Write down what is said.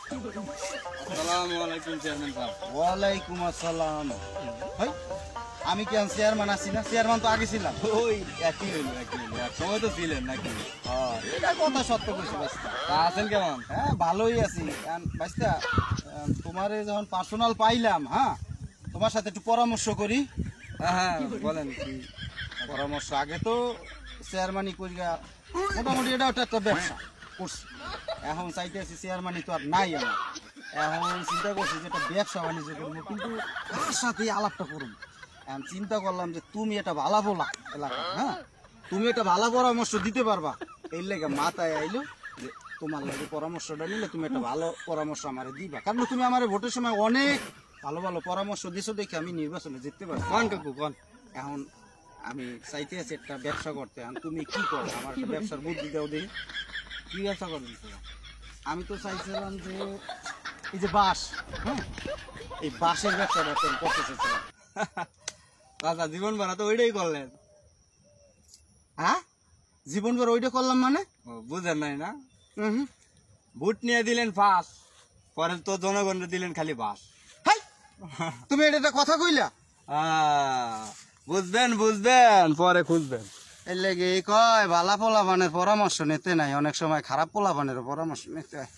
আসসালামু আলাইকুম চেয়ারম্যান সাহেব। ওয়ালাইকুম আসসালাম। ভাই আমি কি চেয়ারম্যান আছি না? চেয়ারম্যান তো আগে ছিলাম। ওই একই হইলো এক সময় তো ছিলেন নাকি? এটা কথা সত্য কইছি বাস্তা। আছেন কেমন? হ্যাঁ ভালোই আছি। বাস্তা তোমারে যখন পার্সোনাল পাইলাম, হ্যাঁ তোমার সাথে একটু পরামর্শ করি। হ্যাঁ বলেন কি পরামর্শ? আগে তো চেয়ারম্যানই করিয়া মোটামুটি এটা একটা ব্যবসা করছি। এখন চাইতে আছি চেয়ারম্যানই তো আর নাই আমার। এখন চিন্তা করছি যে একটা ব্যবসা বাণিজ্য করবো, কিন্তু কার সাথে আলাপটা করবো। এখন চিন্তা করলাম যে তুমি একটা ভালো বলা এলাকা, হ্যাঁ তুমি একটা ভালো পরামর্শ দিতে পারবা। এই লেগে মাথায় আইলো যে তোমার লাগে পরামর্শটা নিলে তুমি একটা ভালো পরামর্শ আমার দিবা, কারণ তুমি আমার ভোটের সময় অনেক ভালো ভালো পরামর্শ দিছো দেখে আমি নির্বাচনে জিততে পারি। কোন কাকু কোন? এখন আমি চাইতে আছি একটা ব্যবসা করতে। এখন তুমি কি করো, আমার একটা ব্যবসার বুদ্ধি দাও দেখি। কি ব্যবসা করবেন? আমি তো চাইছিলাম যে এই যে বাঁশ, হ্যাঁ এই বাঁশের ব্যবসাটা করতে চাইছিলাম। দাদা জীবন ভরা তো ওইটাই করলেন। হ্যাঁ জীবন ভর ওইটা করলাম মানে? ও বুঝেন নাই না? হুম। ভোট নিয়ে দিলেন ফাঁস, পরে তো জনগণকে দিলেন খালি বাস। হাই তুমি এটা কথা কইলা? বুঝবেন বুঝবেন পরে খুঁজবেন। এর লেগে কয় ভালা পোলাপানের পরামর্শ নিতে নাই, অনেক সময় খারাপ পোলাপানের পরামর্শ নিতে হয়।